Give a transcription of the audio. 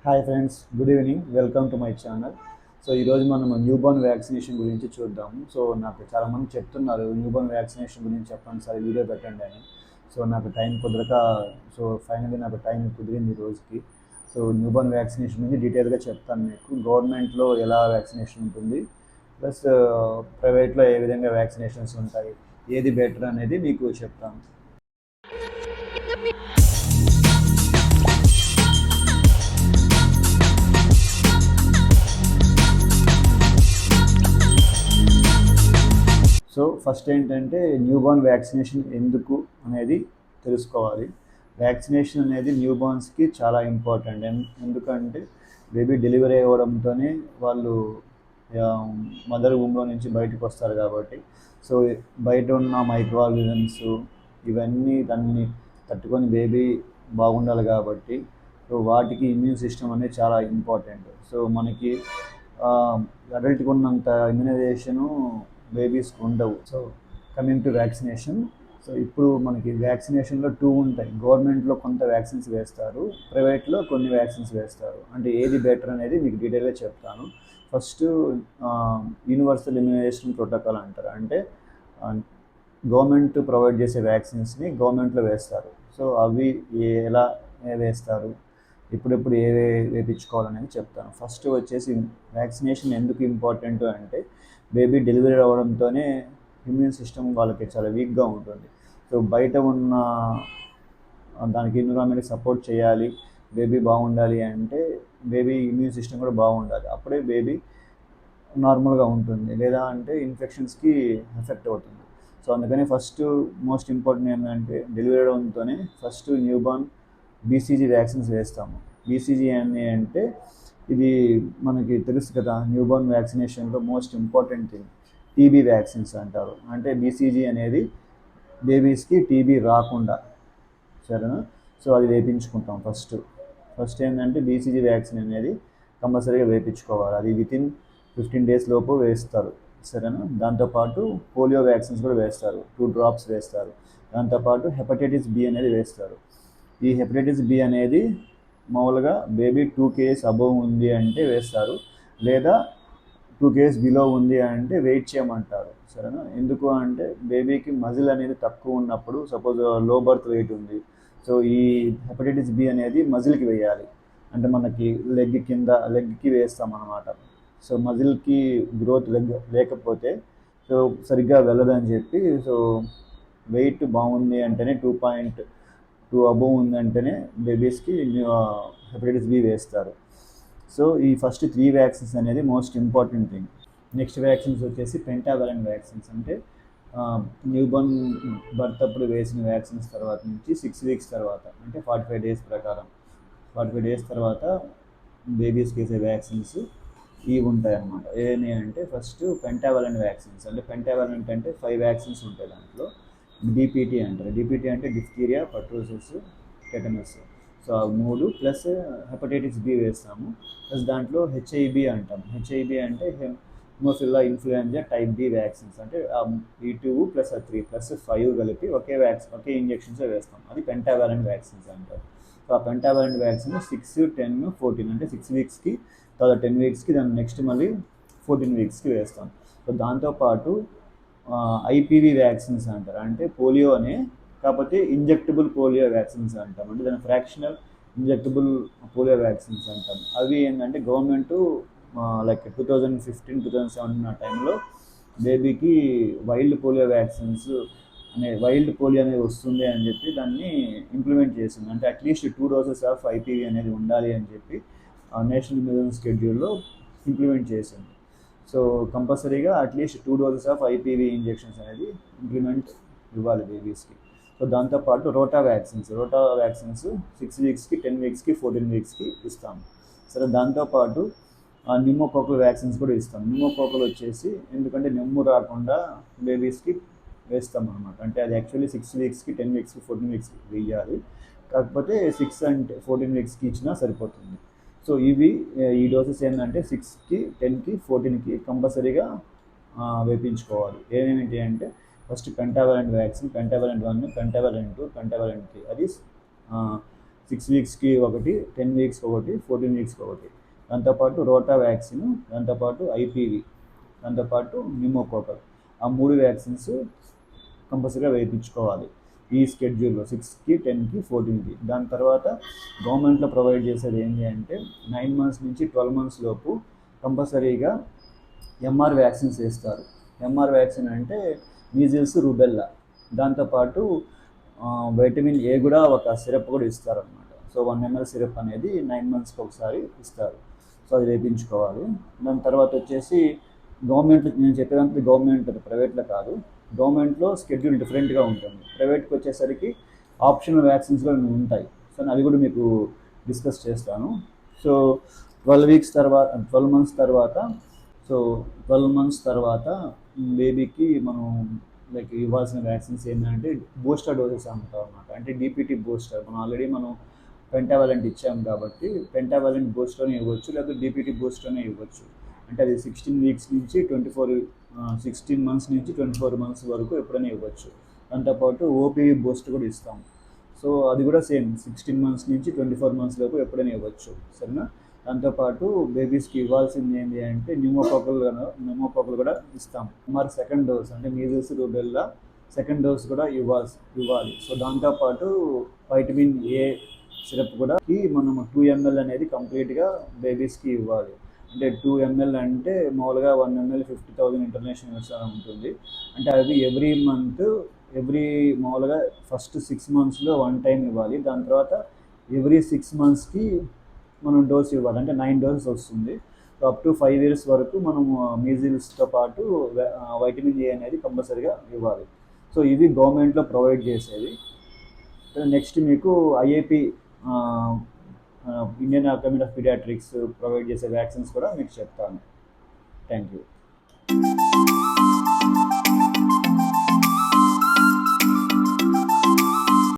Hi friends, good evening. Welcome to my channel. So ఈరోజు మనం newborn vaccination గురించి చూద్దాము. సో నాకు చాలామంది చెప్తున్నారు న్యూబార్న్ వ్యాక్సినేషన్ గురించి చెప్పండి సార్, వీడియో పెట్టండి అని. సో నాకు టైం కుదరక, సో ఫైనల్లీ నాకు టైం కుదిరింది ఈ రోజుకి. సో న్యూబార్న్ వ్యాక్సినేషన్ గురించి డీటెయిల్గా చెప్తాను మీకు. గవర్నమెంట్లో ఎలా వ్యాక్సినేషన్ ఉంటుంది, ప్లస్ ప్రైవేట్లో ఏ విధంగా వ్యాక్సినేషన్స్ ఉంటాయి, ఏది బెటర్ అనేది మీకు చెప్తాను. సో ఫస్ట్ ఏంటంటే న్యూబార్న్ వ్యాక్సినేషన్ ఎందుకు అనేది తెలుసుకోవాలి. వ్యాక్సినేషన్ అనేది న్యూబార్న్స్కి చాలా ఇంపార్టెంట్. ఎందుకంటే బేబీ డెలివరీ అవ్వడంతోనే వాళ్ళు మదర్ వూమ్లో నుంచి బయటకు వస్తారు కాబట్టి, సో బయట ఉన్న మైక్రో ఆర్గానిజమ్స్ ఇవన్నీ దాన్ని తట్టుకొని బేబీ బాగుండాలి కాబట్టి, సో వాటికి ఇమ్యూన్ సిస్టమ్ అనేది చాలా ఇంపార్టెంట్. సో మనకి అడల్ట్కి ఉన్నంత ఇమ్యునైజేషను బేబీస్కి ఉండవు. So coming to vaccination, so ఇప్పుడు మనకి వ్యాక్సినేషన్లో టూ ఉంటాయి. గవర్నమెంట్లో కొంత వ్యాక్సిన్స్ వేస్తారు, ప్రైవేట్లో కొన్ని వ్యాక్సిన్స్ వేస్తారు. అంటే ఏది బెటర్ అనేది మీకు డీటెయిల్గా చెప్తాను. ఫస్ట్ యూనివర్సల్ ఇమ్యునైజేషన్ ప్రోటోకాల్ అంటారు. అంటే గవర్నమెంట్ ప్రొవైడ్ చేసే వ్యాక్సిన్స్ని గవర్నమెంట్లో వేస్తారు. సో అవి ఎలా వేస్తారు, ఇప్పుడెప్పుడు ఏ వేయించుకోవాలనేది చెప్తాను. ఫస్ట్ వచ్చేసి వ్యాక్సినేషన్ ఎందుకు ఇంపార్టెంట్ అంటే, బేబీ డెలివరీ అవ్వడంతోనే ఇమ్యూన్ సిస్టమ్ వాళ్ళకి చాలా వీక్గా ఉంటుంది. సో బయట ఉన్న దానికి ఎన్విరాన్మెంట్కి సపోర్ట్ చేయాలి, బేబీ బాగుండాలి అంటే బేబీ ఇమ్యూన్ సిస్టమ్ కూడా బాగుండాలి. అప్పుడే బేబీ నార్మల్గా ఉంటుంది, లేదా అంటే ఇన్ఫెక్షన్స్కి ఎఫెక్ట్ అవుతుంది. సో అందుకని ఫస్ట్ మోస్ట్ ఇంపార్టెంట్ ఏంటంటే, డెలివరీ అవ్వడంతోనే ఫస్ట్ న్యూబార్న్ బీసీజీ వ్యాక్సిన్స్ వేస్తాము. బీసీజీ అంటే ఇది మనకి తెలుసు కదా, న్యూబార్న్ వ్యాక్సినేషన్లో most important thing TB vaccines అంటారు. అంటే బీసీజీ అనేది బేబీస్కి టీబీ రాకుండా, సరేనా. సో అది వేయించుకుంటాం ఫస్ట్ ఏంటంటే బీసీజీ వ్యాక్సిన్ అనేది కంపల్సరీగా వేయించుకోవాలి. అది వితిన్ 15 days లోపు వేస్తారు, సరేనా. దాంతోపాటు పోలియో వ్యాక్సిన్స్ కూడా వేస్తారు, 2 drops వేస్తారు. దాంతోపాటు హెపటైటిస్ బి అనేది వేస్తారు. ఈ హెపటైటిస్ బి అనేది మామూలుగా బేబీ 2 kgs అబోవ్ ఉంది అంటే వేస్తారు, లేదా 2 kgs బిలో ఉంది అంటే వెయిట్ చేయమంటారు, సరేనా. ఎందుకు అంటే బేబీకి మజిల్ అనేది తక్కువ ఉన్నప్పుడు, సపోజ్ లో బర్త్ వెయిట్ ఉంది, సో ఈ హెపటైటిస్ బి అనేది మజిల్కి వేయాలి. అంటే మనకి లెగ్కి వేస్తాం అన్నమాట. సో మజిల్కి గ్రోత్ లేకపోతే సో సరిగ్గా వెళ్ళదని చెప్పి, సో వెయిట్ బాగుంది అంటేనే 2.2 అబోవ్ ఉందంటేనే బేబీస్కి హెపటైటిస్ బి వేస్తారు. సో ఈ ఫస్ట్ 3 వ్యాక్సిన్స్ అనేది most important thing. Next vaccines వచ్చేసి పెంటావాలెంట్ వ్యాక్సిన్స్. అంటే న్యూబార్న్ బర్త్ అప్పుడు వేసిన వ్యాక్సిన్స్ తర్వాత నుంచి 6 weeks తర్వాత, అంటే 45 days ప్రకారం 45 days తర్వాత బేబీస్కి వేసే వ్యాక్సిన్స్ ఇవి ఉంటాయి అన్నమాట. ఏమి అంటే ఫస్ట్ పెంటావాలెంట్ వ్యాక్సిన్స్. అంటే పెంటావాలెంట్ అంటే 5 వ్యాక్సిన్స్ ఉంటాయి దాంట్లో. డిపిటీ అంటారు. డిపిటీ అంటే డిఫ్తీరియా, పర్టూసిస్, టెటనస్. సో ఆ 3 ప్లస్ హెపటైటిస్ బి వేస్తాము. ప్లస్ దాంట్లో హెచ్ఐబి అంటాం. హెచ్ఐబి అంటే హిమోఫిలా ఇన్ఫ్లుయెంజా టైప్ బి వ్యాక్సిన్స్. అంటే ఈ 2 ప్లస్ 3 ప్లస్ 5 కలిపి ఒకే ఇంజెక్షన్స్ వేస్తాం. అది పెంటావాలెంట్ వ్యాక్సిన్స్ అంటారు. సో ఆ పెంటావాలెంట్ వ్యాక్సిన్ 6, 10, 14 అంటే 6 weeksకి, తర్వాత 10 weeksకి, దాన్ని నెక్స్ట్ మళ్ళీ 14 weeksకి వేస్తాం. సో దాంతోపాటు ఐపీవీ వ్యాక్సిన్స్ అంటారు. అంటే పోలియో అనే, కాకపోతే ఇంజెక్టబుల్ పోలియో వ్యాక్సిన్స్ అంటాం. అంటే దాని ఫ్రాక్షనల్ ఇంజెక్టబుల్ పోలియో వ్యాక్సిన్స్ అంటాం. అవి ఏంటంటే గవర్నమెంట్ లైక్ 2015-2017 ఆ టైంలో బేబీకి వైల్డ్ పోలియో అనేది వస్తుంది అని చెప్పి దాన్ని ఇంప్లిమెంట్ చేసింది. అంటే అట్లీస్ట్ 2 doses ఆఫ్ ఐపీవీ అనేది ఉండాలి అని చెప్పి నేషనల్ ఇమ్యూనైజేషన్ స్కెడ్యూల్లో ఇంప్లిమెంట్ చేసింది. సో కంపల్సరీగా at least 2 doses of IPv injections అనేది ఇంప్లిమెంట్ ఇవ్వాలి బేబీస్కి. సో దాంతోపాటు రోటా వ్యాక్సిన్స్ 6 weeksకి, 10 weeksకి, 14 weeksకి ఇస్తాము. సరే, దాంతోపాటు న్యూమోకోకల్ వ్యాక్సిన్స్ కూడా ఇస్తాం. న్యూమోకోకల్ వచ్చేసి ఎందుకంటే నెమ్ము రాకుండా బేబీస్కి వేస్తాం అనమాట. అంటే అది యాక్చువల్లీ 6 weeksకి, 10 weeksకి, 14 weeksకి వేయాలి. కాకపోతే 6 and 14 weeksకి ఇచ్చినా సరిపోతుంది. సో ఇవి ఈ డోసెస్ ఏంటంటే 6కి, 10కి, 14కి కంపల్సరీగా వేయించుకోవాలి. ఏమేమిటి అంటే first pentavalent vaccine, pentavalent 1, pentavalent 2, pentavalent 3. అది 6 వీక్స్కి ఒకటి, 10 వీక్స్కి ఒకటి, 14 వీక్స్కి ఒకటి. దాంతోపాటు రోటా వ్యాక్సిన్, దాంతోపాటు ఐపీవీ, దాంతోపాటు న్యూమోకోకల్. ఆ 3 వ్యాక్సిన్స్ కంపల్సరీగా వేయించుకోవాలి ఈ స్కెడ్యూల్లో 6కి, 10కి, 14కి. దాని తర్వాత గవర్నమెంట్లో ప్రొవైడ్ చేసేది ఏంటి అంటే 9 మంత్స్ నుంచి 12 మంత్స్ లోపు కంపల్సరీగా ఎంఆర్ వ్యాక్సిన్స్ వేస్తారు. ఎంఆర్ వ్యాక్సిన్ అంటే మీజిల్స్, రుబెల్లా. దాంతోపాటు వైటమిన్ ఏ కూడా ఒక సిరప్ కూడా ఇస్తారనమాట. సో 1 ml సిరప్ అనేది 9 మంత్స్కి ఒకసారి ఇస్తారు. సో అది వేయించుకోవాలి. దాని తర్వాత వచ్చేసి గవర్నమెంట్లో, నేను చెప్పేదంతా గవర్నమెంట్, ప్రైవేట్లో కాదు. గవర్నమెంట్లో స్కెడ్యూల్ డిఫరెంట్గా ఉంటుంది. ప్రైవేట్కి వచ్చేసరికి ఆప్షనల్ వ్యాక్సిన్స్ కూడా ఉంటాయి. సో అది కూడా మీకు డిస్కస్ చేస్తాను. సో 12 మంత్స్ తర్వాత సో 12 మంత్స్ తర్వాత బేబీకి మనం లైక్ ఇవ్వాల్సిన వ్యాక్సిన్స్ ఏంటంటే బూస్టర్ డోసెస్ అంటాం అనమాట. అంటే డీపీటీ బూస్టర్. మనం పెంటావాలెంట్ ఇచ్చాం కాబట్టి పెంటావాలెంట్ బూస్టర్ని ఇవ్వచ్చు, లేకపోతే డీపీటీ బూస్టర్ని ఇవ్వచ్చు. అంటే అది 16 వీక్స్ నుంచి 16 మంత్స్ నుంచి 24 మంత్స్ వరకు ఎప్పుడైనా ఇవ్వచ్చు. దాంతోపాటు ఓపీవీ బూస్టర్ కూడా ఇస్తాం. సో అది కూడా సేమ్ 16 మంత్స్ నుంచి 24 మంత్స్ వరకు ఎప్పుడైనా ఇవ్వచ్చు. సరేనా? దాంతోపాటు బేబీస్కి ఇవ్వాల్సింది ఏంటి అంటే న్యూమోకోకల్ కూడా ఇస్తాం. మరి సెకండ్ డోస్ అంటే మీజిల్స్, రూబెల్లా సెకండ్ డోస్ కూడా ఇవ్వాలి. సో దాంతోపాటు వైటమిన్ ఏ సిరప్ కూడా మనం 2 ml అనేది కంప్లీట్గా బేబీస్కి ఇవ్వాలి. అంటే 2 ml అంటే మామూలుగా 1 ml 50,000 ఇంటర్నేషనల్ యూనిట్స్ అని ఉంటుంది. అంటే అది మామూలుగా ఫస్ట్ 6 మంత్స్లో 1 టైం ఇవ్వాలి. దాని తర్వాత ఎవ్రీ 6 మంత్స్కి మనం డోస్ ఇవ్వాలి. అంటే 9 డోసెస్ వస్తుంది. సో అప్ టు 5 years వరకు మనం మీజిల్స్తో పాటు వైటమిన్ ఏ అనేది కంపల్సరీగా ఇవ్వాలి. సో ఇవి గవర్నమెంట్లో ప్రొవైడ్ చేసేది. నెక్స్ట్ మీకు IAP, Indian academy of pediatrics provide చేసే వ్యాక్సిన్స్ కూడా మీకు చెప్తాను. Thank you.